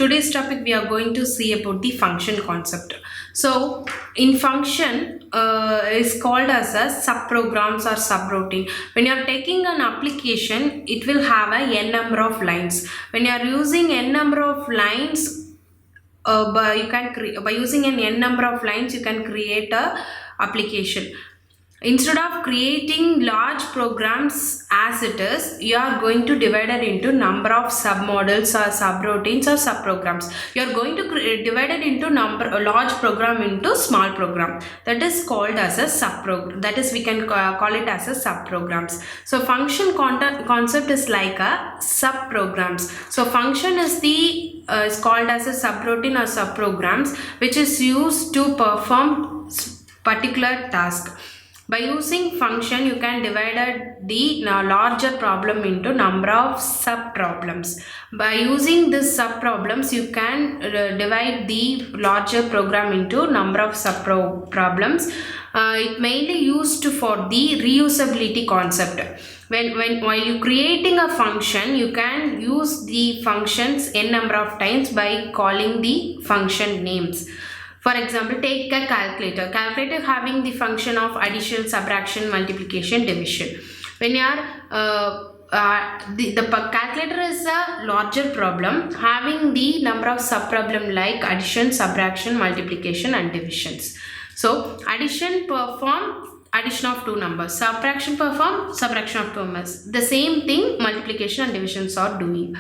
today's topic we are going to see about the function concept. So in function is called as a subprograms or subroutine. When you are taking an application, it will have a n number of lines. When you are using n number of lines, by using an n number of lines, you can create a application. Instead of creating large programs as it is, you are going to divide it into number of submodels or subroutines or subprograms. You are going to divide it into a large program into small program. That is called as a subprogram. That is, we can call it as a subprograms. So function concept is like a subprograms. So function is called as a subroutine or subprograms, which is used to perform particular task. By using function, you can divide the larger problem into number of sub-problems. By using this sub-problems, you can divide the larger program into number of sub-problems. It mainly used for the reusability concept. While you creating a function, you can use the functions n number of times by calling the function names. For example, take a calculator. Calculator having the function of addition, subtraction, multiplication, division. When you are the calculator is a larger problem having the number of sub-problem like addition, subtraction, multiplication and divisions. So addition perform addition of two numbers, subtraction perform subtraction of two numbers. The same thing multiplication and divisions are doing.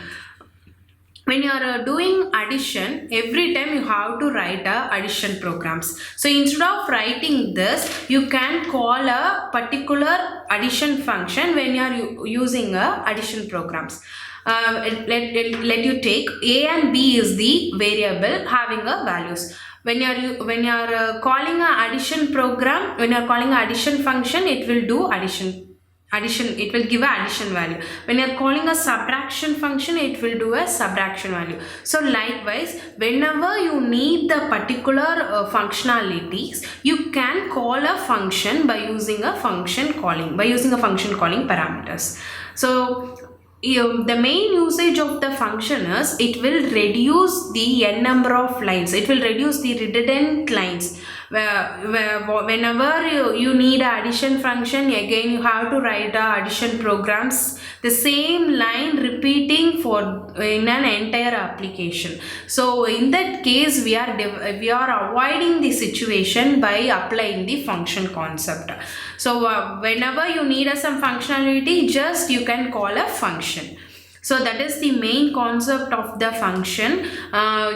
When you are doing addition, every time you have to write addition programs. So instead of writing this, you can call a particular addition function when you are using addition programs. Let you take a and b is the variable having a values. When you are calling a addition program, when you are calling a addition function, it will do addition, it will give a addition value. When you are calling a subtraction function, it will do a subtraction value. So likewise, whenever you need the particular functionalities, you can call a function by using a function calling parameters. So the main usage of the function is it will reduce the n number of lines. It will reduce the redundant lines. Whenever you need an addition function, again you have to write addition programs, the same line repeating in an entire application. So in that case, we are avoiding the situation by applying the function concept. So whenever you need some functionality, just you can call a function. So that is the main concept of the function.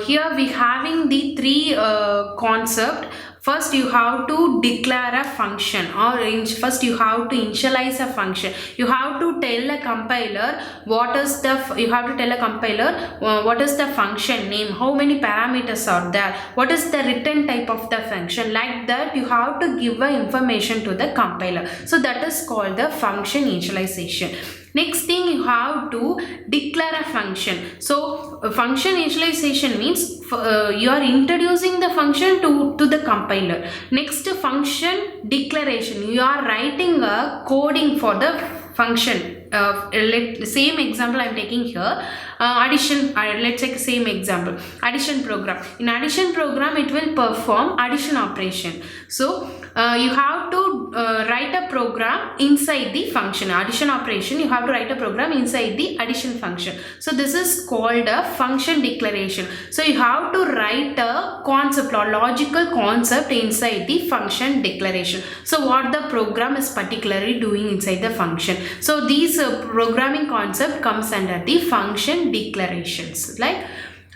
Here we having the three concept. First, you have to declare a function, or first you have to initialize a function. You have to tell a compiler what is the function name, how many parameters are there, what is the return type of the function. Like that, you have to give information to the compiler. So that is called the function initialization. Next thing, you have to declare a function. So function initialization means you are introducing the function to the compiler. Next, function declaration. You are writing a coding for the function. Same example I am taking here. Addition, let's take same example. Addition program. In addition program, it will perform addition operation. So you have to write a program inside the function. Addition operation, you have to write a program inside the addition function. So this is called a function declaration. So you have to write a concept or logical concept inside the function declaration. So what the program is particularly doing inside the function. So these programming concept comes under the function declarations. Like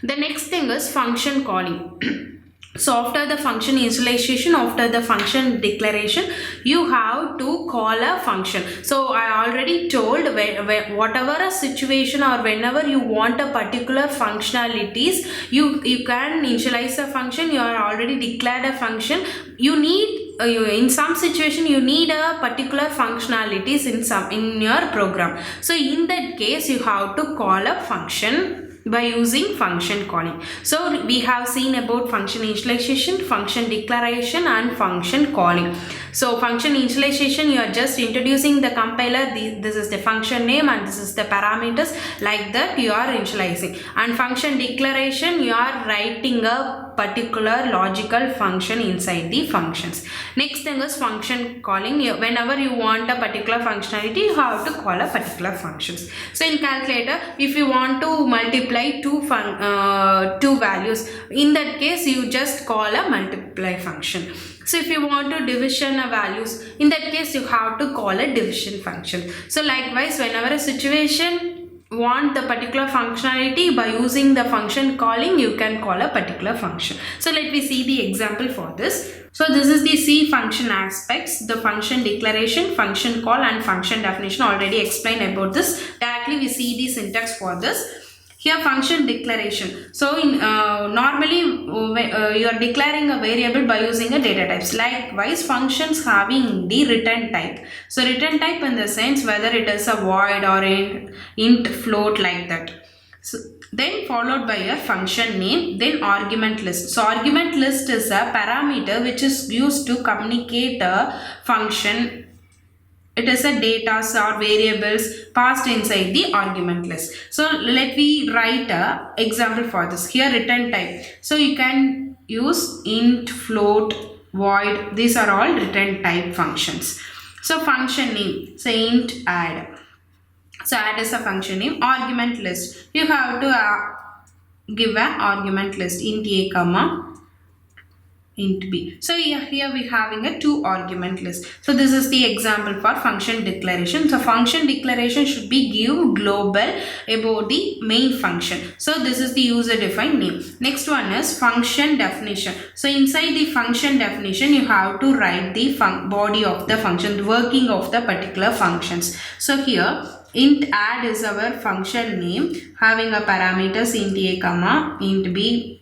the next thing is function calling. So after the function initialization, after the function declaration, you have to call a function. So I already told whatever a situation or whenever you want a particular functionalities, you can initialize a function. You are already declared a function. You need in some situation you need a particular functionalities in your program. So in that case, you have to call a function by using function calling. So we have seen about function initialization, function declaration and function calling. So function initialization, you are just introducing the compiler, this is the function name and this is the parameters, like that you are initializing. And function declaration, you are writing a particular logical function inside the functions. Next thing is function calling. Whenever you want a particular functionality, you have to call a particular functions. So in calculator, if you want to multiply two values, in that case you just call a multiply function. So if you want to division values, in that case you have to call a division function. So likewise, whenever a situation want the particular functionality, by using the function calling, you can call a particular function. So let me see the example for this. So this is the C function aspects, the function declaration, function call and function definition. Already explained about this. Directly we see the syntax for this. Here function declaration. So in normally you are declaring a variable by using a data types. Likewise, functions having the return type. So return type in the sense whether it is a void or int, float, like that. So then followed by a function name, then argument list. So argument list is a parameter which is used to communicate a function. It is a data or variables passed inside the argument list. So let me write a example for this. Here return type. So you can use int, float, void. These are all return type functions. So function name, say int add. So add is a function name. Argument list. You have to give an argument list, int a comma int b. So here we having a two argument list. So this is the example for function declaration. So function declaration should be give global about the main function. So this is the user defined name. Next one is function definition. So inside the function definition, you have to write the body of the function, the working of the particular functions. So here int add is our function name having a parameters int a comma int b.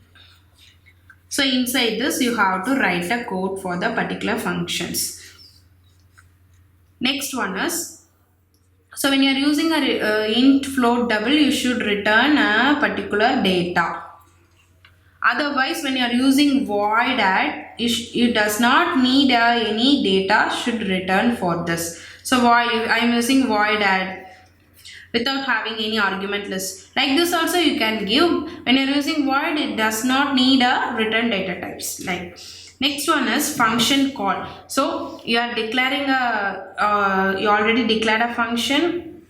So inside this you have to write a code for the particular functions. Next one is, so when you are using a int float double, you should return a particular data. Otherwise, when you are using void add, it does not need any data should return for this. So void, I am using void add without having any argument list. Like this also you can give. When you are using void, it does not need a return data types. Like next one is function call. So you are declaring you already declared a function,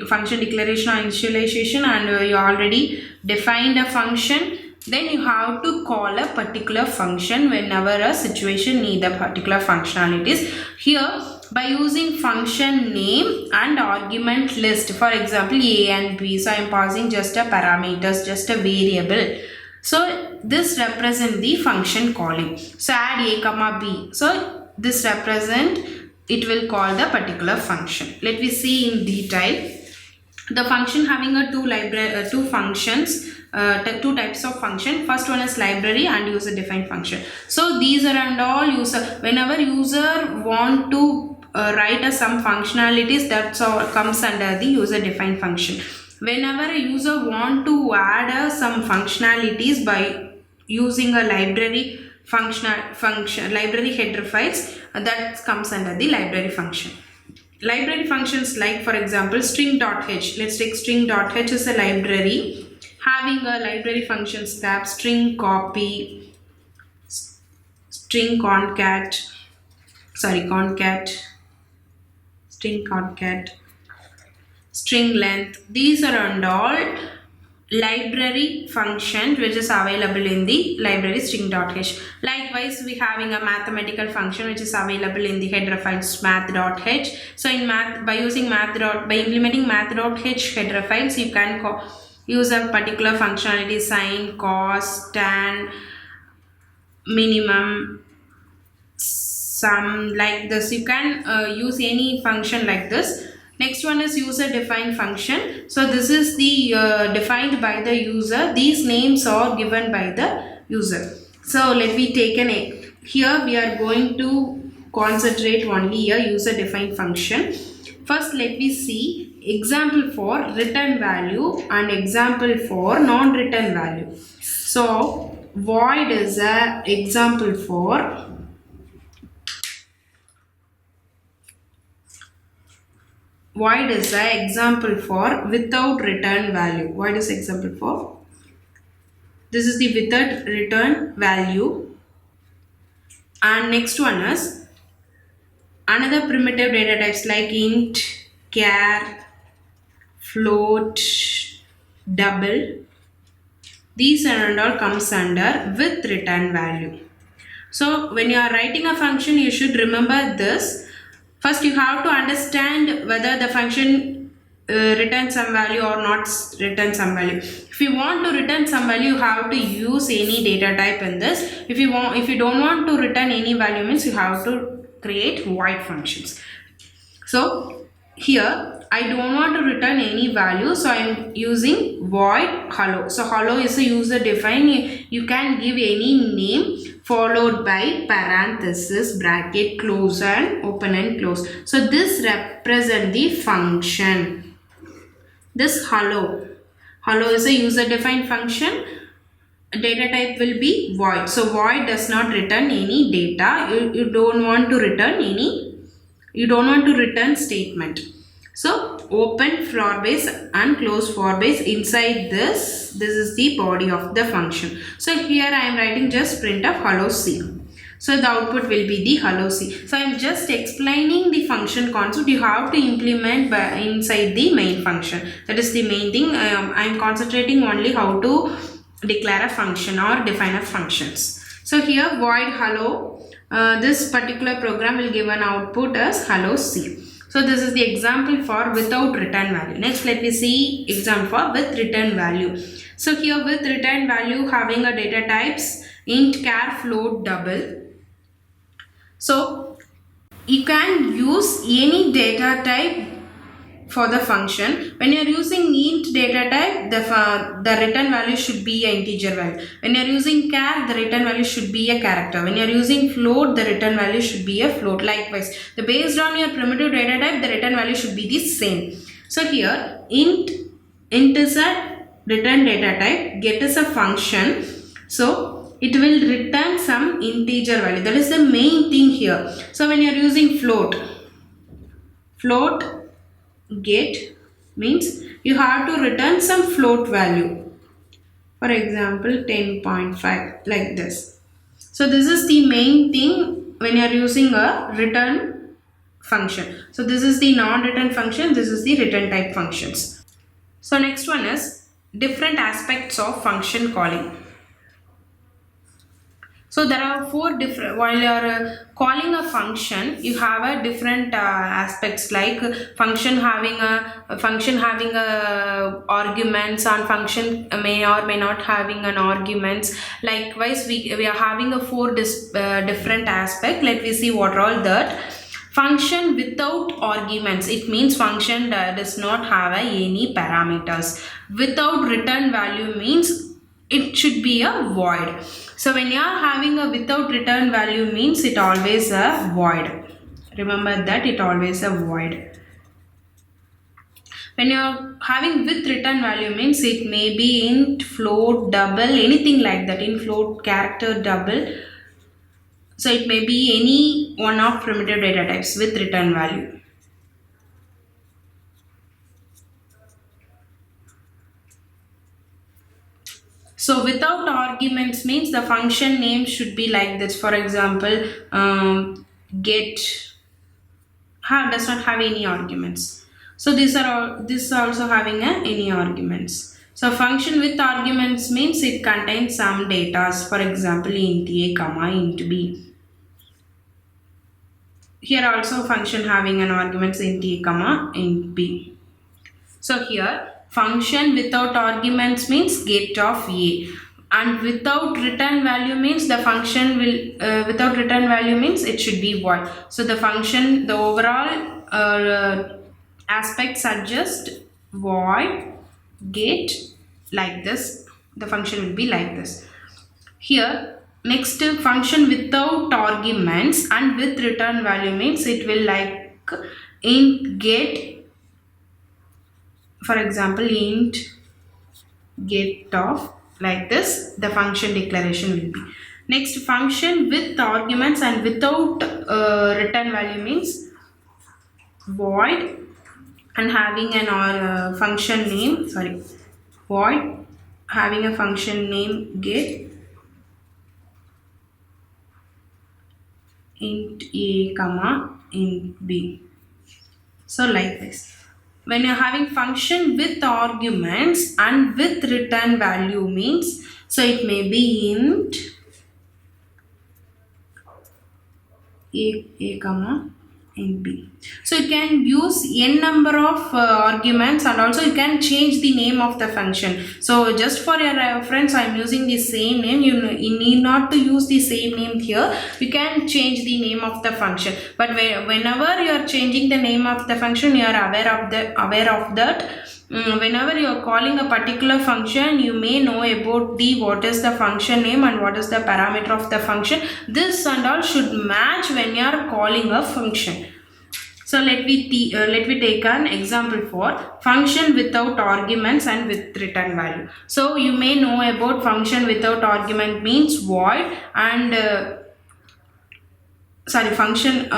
function declaration or initialization, and you already defined a function. Then you have to call a particular function whenever a situation needs a particular functionalities. Here by using function name and argument list, for example a and b. So I am passing just a parameters, just a variable. So this represent the function calling. So add a comma b. So this represent, it will call the particular function. Let me see in detail. The function having a two functions, two types of function. First one is library and user defined function. So these are and all user, whenever user want to write some functionalities, that's all comes under the user defined function. Whenever a user want to add some functionalities by using a library library header files, that comes under the library function. Library functions like, for example, string.h. Let's take string.h is a library having a library functions tab, string copy, string concat, string concat, string length. These are and all library functions which is available in the library string.h. Likewise, we having a mathematical function which is available in the header files math.h. So in math, by implementing math.h header files, you can use a particular functionality, sine, cos, tan, minimum, sum, like this. You can use any function like this. Next one is user defined function. So this is the defined by the user. These names are given by the user. So let me take an here we are going to concentrate only a user defined function. First let me see example for return value and example for non-return value. So void is a example for void is an example for without return value. Void is example for, this is the without return value. And next one is another primitive data types like int, char, float, double. These and all comes under with return value. So when you are writing a function, you should remember this. First you have to understand whether the function return some value or not return some value. If you want to return some value, you have to use any data type in this. If you don't want to return any value, means you have to create void functions. So here I don't want to return any value, so I am using void hello. So hello is a user defined. You can give any name followed by parenthesis, bracket, close and open and close. So this represent the function. This hello is a user defined function. Data type will be void. So void does not return any data. You don't want to return statement. So open for base and close for base. Inside this is the body of the function. So here I am writing just printf hello C. So the output will be the hello C. So I am just explaining the function concept. You have to implement inside the main function. That is the main thing. I am concentrating only how to declare a function or define a functions. So here void hello. This particular program will give an output as hello C. So this is the example for without return value. Next let me see example for with return value. So here with return value having a data types int, char, float, double. So you can use any data type for the function. When you are using int data type, the return value should be an integer value. When you are using char, the return value should be a character. When you are using float, the return value should be a float. Likewise, based on your primitive data type, the return value should be the same. So here int is a return data type, get is a function. So it will return some integer value. That is the main thing here. So when you are using float get means you have to return some float value, for example 10.5 like this. So this is the main thing when you are using a return function. So this is the non-return function, this is the return type functions. So next one is different aspects of function calling. So there are four different, while you are calling a function, you have a different aspects like function having a arguments, and function may or may not having an arguments. Likewise, we are having a four different aspect. Let me see what are all that. Function without arguments, it means function does not have any parameters. Without return value means it should be a void. So when you are having a without return value means it always a void. Remember that it always a void. When you are having with return value means it may be int, float, double, anything like that. In float, character, double. So it may be any one of primitive data types with return value. So without arguments means the function name should be like this. For example, get does not have any arguments. So this is also having any arguments. So function with arguments means it contains some data. For example, int a, comma, int b. Here also function having an arguments int a, comma, int b. So here function without arguments means get of a, and without return value means the function will without return value means it should be void. So the function, the overall aspects are just void, get, like this. The function will be like this. Here next function without arguments and with return value means it will like int get. For example, int get of, like this, the function declaration will be. Next, function with arguments and without return value means void and having an function name, sorry, void having a function name get int a comma int b. So like this. When you're having function with arguments and with return value means, so it may be int a comma int b. So you can use n number of arguments, and also you can change the name of the function. So just for your reference, I am using the same name. You need not to use the same name here. You can change the name of the function, but whenever you are changing the name of the function, you are aware of that. Whenever you are calling a particular function, you may know about the what is the function name and what is the parameter of the function. This and all should match when you are calling a function. So let me take an example for function without arguments and with return value. So you may know about function without argument means void, and function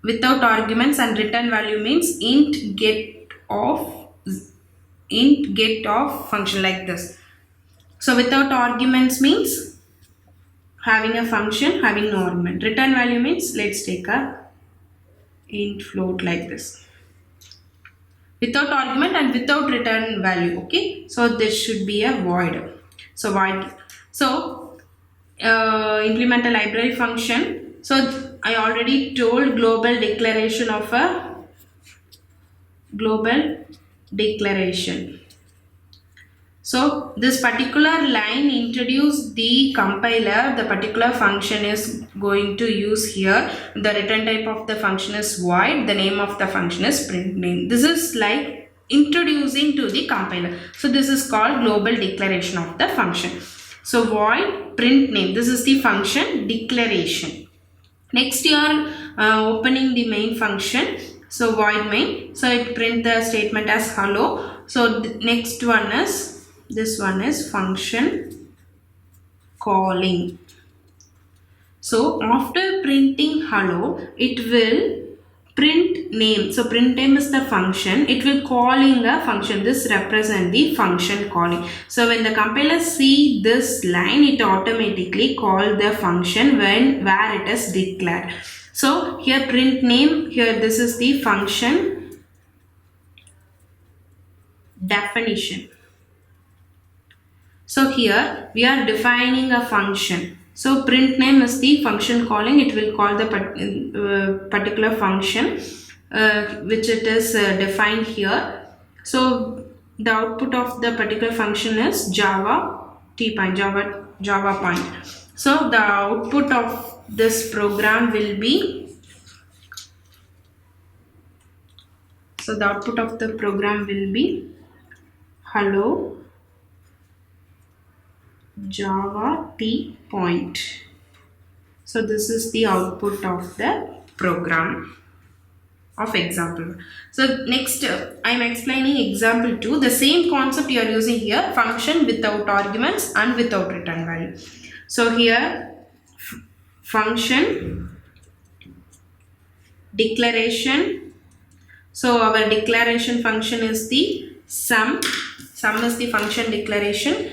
without arguments and return value means int get of function, like this. So without arguments means having a function having no argument. Return value means, let's take a int float, like this. Without argument and without return value. Okay, so this should be a void. So void. So implement a library function. So I already told global declaration of a global declaration. So this particular line introduce the compiler the particular function is going to use here. The return type of the function is void. The name of the function is print name. This is like introducing to the compiler. So this is called global declaration of the function. So void print name. This is the function declaration. Next you are opening the main function. So void main. So it print the statement as hello. So the next one is, this one is function calling. So after printing hello, it will print name. So print name is the function. It will calling a function. This represent the function calling. So when the compiler see this line, it automatically call the function where it is declared. So here print name, here this is the function definition. So here we are defining a function. So print name is the function calling. It will call the particular function which it is defined here. So the output of the particular function is Java point. So the output of this program will be, so the output of the program will be hello Java T point. So this is the output of the program of example. So next I am explaining example 2. The same concept you are using here, function without arguments and without return value. So here function declaration. So our declaration function is the sum. Sum is the function declaration.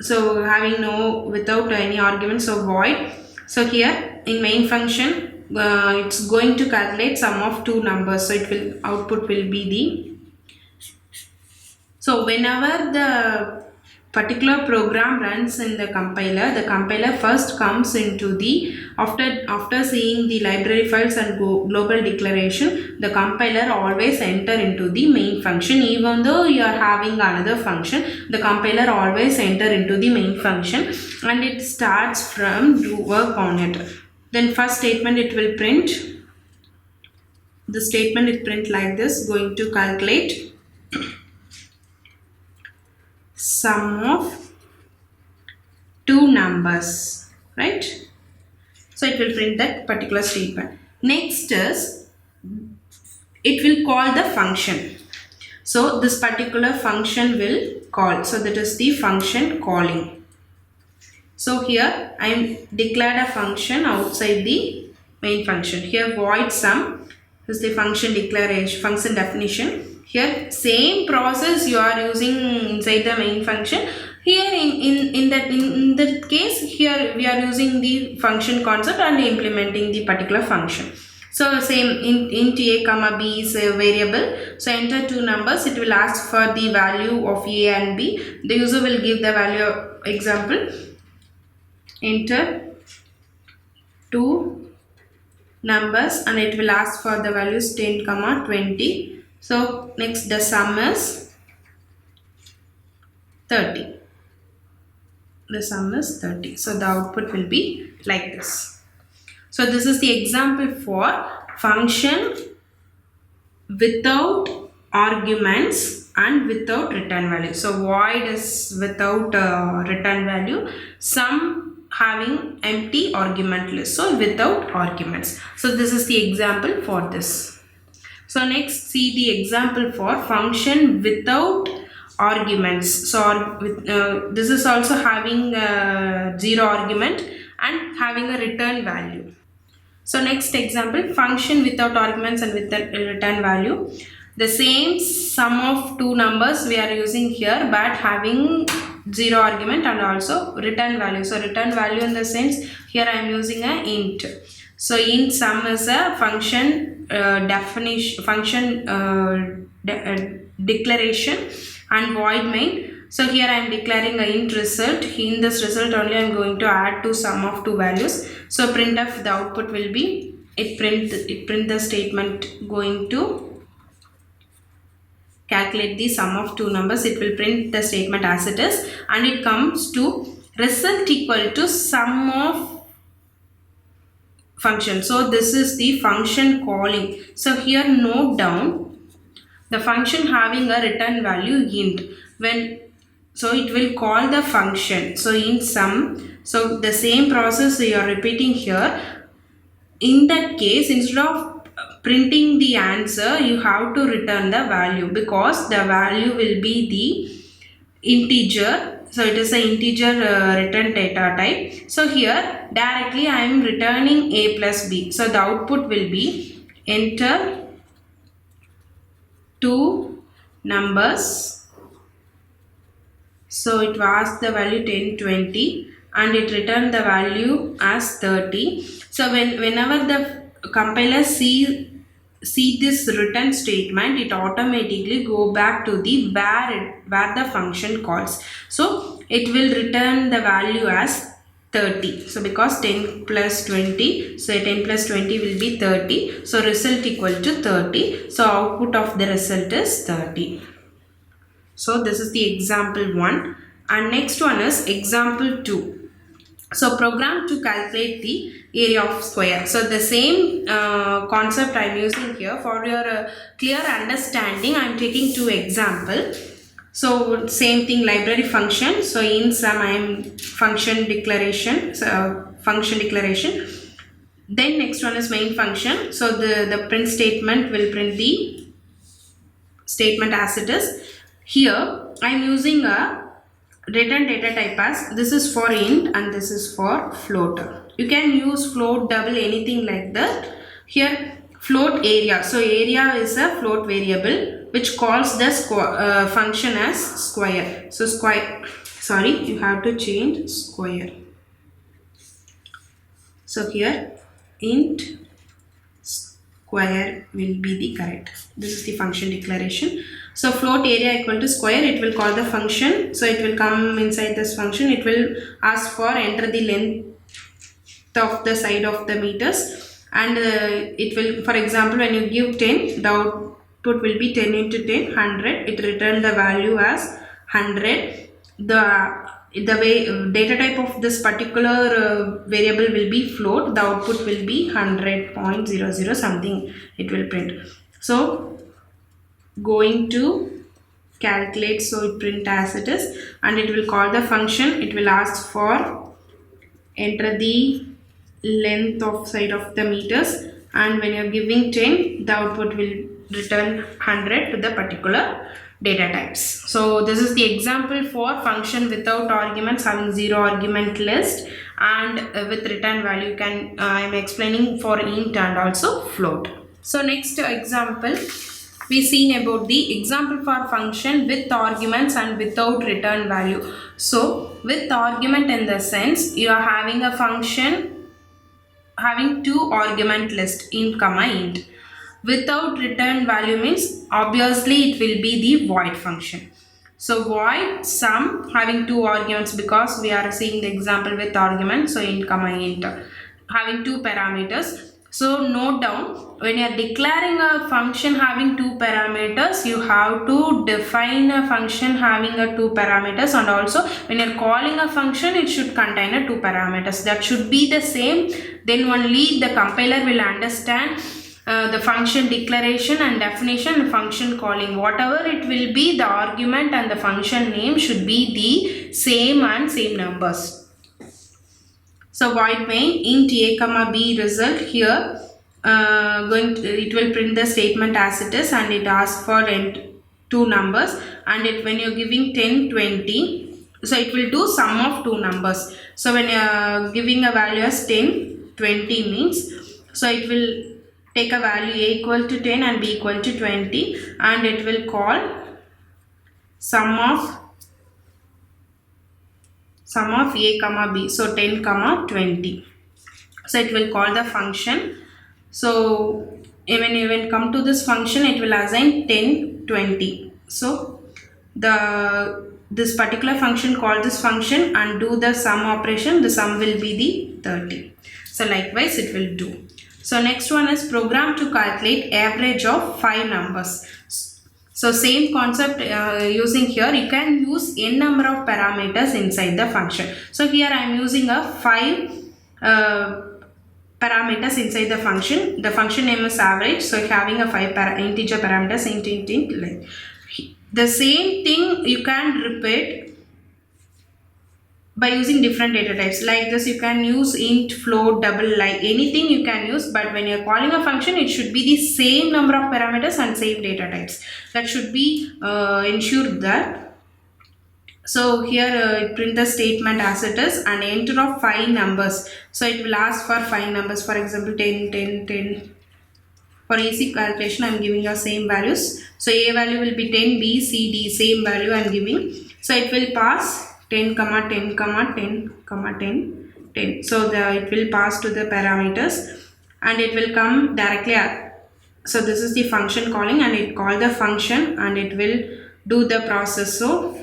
So having no without any argument, so void. So here in main function it's going to calculate sum of two numbers. So it will output will be the, so whenever the particular program runs in the compiler first comes into the, after seeing the library files and global declaration, the compiler always enter into the main function. Even though you are having another function, the compiler always enter into the main function and it starts from to work on it. Then first statement it will print, the statement it print like this, going to calculate sum of two numbers, right? So it will print that particular statement. Next is, it will call the function. So this particular function will call. So that is the function calling. So here I am declared a function outside the main function. Here void sum. This is the function declaration, function definition. Here same process you are using inside the main function. Here in that case, here we are using the function concept and implementing the particular function. So same int a comma b is a variable. So enter two numbers. It will ask for the value of a and b. The user will give the value. Example, enter two numbers and it will ask for the values 10 comma 20. So next the sum is 30. The sum is 30. So the output will be like this. So this is the example for function without arguments and without return value. So void is without return value, sum having empty argument list, so without arguments. So this is the example for this. So next see the example for function without arguments. So this is also having zero argument and having a return value. So next example, function without arguments and with the return value. The same sum of two numbers we are using here, but having zero argument and also return value. So return value in the sense here I am using a int. So int sum is a function definition, function declaration, and void main. So here I am declaring a int result. In this result only I am going to add to sum of two values. So printf, the output will be it print the statement going to calculate the sum of two numbers. It will print the statement as it is and it comes to result equal to sum of function. So this is the function calling. So here note down the function having a return value int. So it will call the function. So int sum. So the same process you are repeating here. In that case, instead of printing the answer, you have to return the value because the value will be the integer. So it is an integer return data type. So here directly I am returning a plus b. So the output will be enter two numbers. So it was the value 10, 20 and it returned the value as 30. So whenever the compiler see this return statement, it automatically go back to the where the function calls. So it will return the value as 30. So because 10 plus 20, so 10 plus 20 will be 30. So result equal to 30. So output of the result is 30. So this is the example 1 and next one is example 2. So program to calculate the area of square. So the same concept I am using here for your clear understanding. I am taking two examples. So same thing, library function. So in sum I am function declaration. So function declaration. Then next one is main function. So the print statement will print the statement as it is. Here I am using a return data type as this is for int and this is for float. You can use float, double, anything like that. Here float area. So area is a float variable which calls the function as square. So you have to change square. So here int square will be the correct. This is the function declaration. So float area equal to square, it will call the function. So it will come inside this function. It will ask for enter the length of the side of the meters and it will, for example, when you give 10, the output will be 10 into 10, 100. It return the value as 100. The way data type of this particular variable will be float. The output will be 100.00 something it will print. So going to calculate, so it print as it is and it will call the function. It will ask for enter the length of side of the meters and when you are giving 10, the output will return 100 to the particular data types. So this is the example for function without arguments having zero argument list and with return value. I am explaining for int and also float. So next example, we seen about the example for function with arguments and without return value. So with argument, in the sense you are having a function having two argument list int comma int. Without return value means obviously it will be the void function. So void sum having two arguments, because we are seeing the example with argument, so int comma int having two parameters. So note down, when you are declaring a function having two parameters, you have to define a function having a two parameters, and also when you are calling a function, it should contain a two parameters. That should be the same. Then only the compiler will understand the function declaration and definition and function calling. Whatever it will be, the argument and the function name should be the same and same numbers. So void main int a comma b result. Here it will print the statement as it is, and it asks for two numbers, and when you're giving 10 20, so it will do sum of two numbers. So when you're giving a value as 10 20 means, so it will take a value a equal to 10 and b equal to 20, and it will call sum of a comma b, so 10 comma 20. So it will call the function. So when you come to this function, it will assign 10 20. So this particular function call this function and do the sum operation. The sum will be the 30. So likewise it will do. So next one is program to calculate average of 5 numbers. So same concept using here, you can use n number of parameters inside the function. So here I am using a 5 parameters inside the function. The function name is average, so having a 5 integer parameters int. The same thing you can repeat by using different data types. Like this, you can use int, float, double, like anything you can use, but when you're calling a function, it should be the same number of parameters and same data types. That should be ensured that. So here it print the statement as it is and enter of 5 numbers. So it will ask for 5 numbers, for example 10 10 10. For easy calculation, I am giving your same values. So a value will be 10, b, c, d, same value I am giving. So it will pass 10 comma 10 comma 10 comma 10 10. So it will pass to the parameters, and it will come directly so this is the function calling, and it call the function and it will do the process. So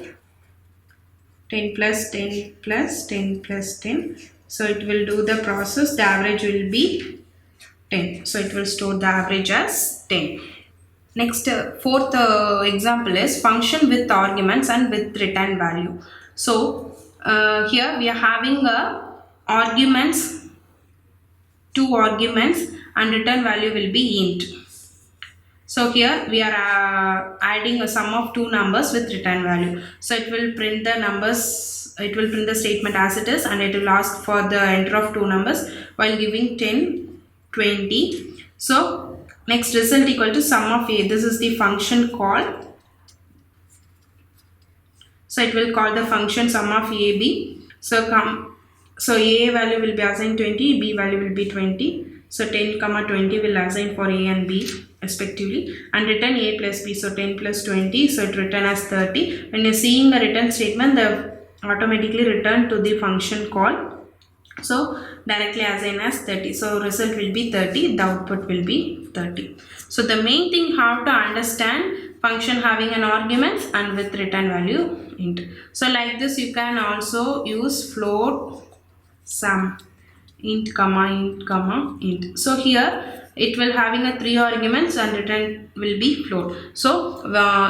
10 plus 10 plus 10 plus 10. So it will do the process. The average will be 10. So it will store the average as 10. Next, fourth example is function with arguments and with return value. So here we are having arguments, two arguments, and return value will be int. So here we are adding a sum of two numbers with return value. So it will print the numbers, it will print the statement as it is, and it will ask for the enter of two numbers while giving 10 20. So next result equal to sum of a. This is the function call. So it will call the function sum of ab. So a value will be assigned 20, b value will be 20. So 10 comma 20 will assign for a and b respectively, and return a plus b. So 10 plus 20, so it return as 30. When you're seeing the return statement, the automatically return to the function call. So directly assign as 30. So result will be 30, the output will be 30. So the main thing how to understand function having an argument and with return value int. So like this you can also use float sum int comma int comma int. So here it will having a 3 arguments and return will be float. So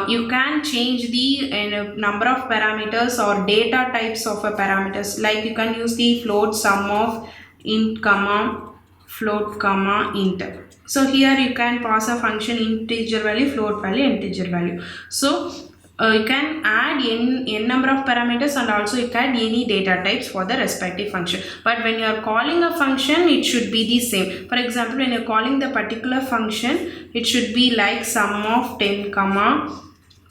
you can change the number of parameters or data types of a parameters. Like you can use the float sum of int comma float comma int. So here you can pass a function integer value, float value, integer value. So you can add n number of parameters, and also you can add any data types for the respective function. But when you are calling a function, it should be the same. For example, when you are calling the particular function, it should be like sum of 10 comma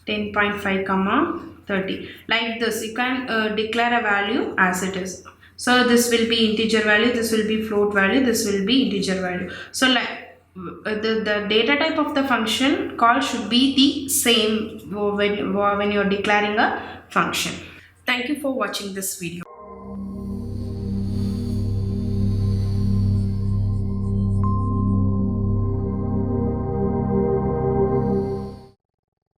10.5 comma 30. Like this, you can declare a value as it is. So this will be integer value, this will be float value, this will be integer value. So like the data type of the function call should be the same when you're declaring a function. Thank you for watching this video.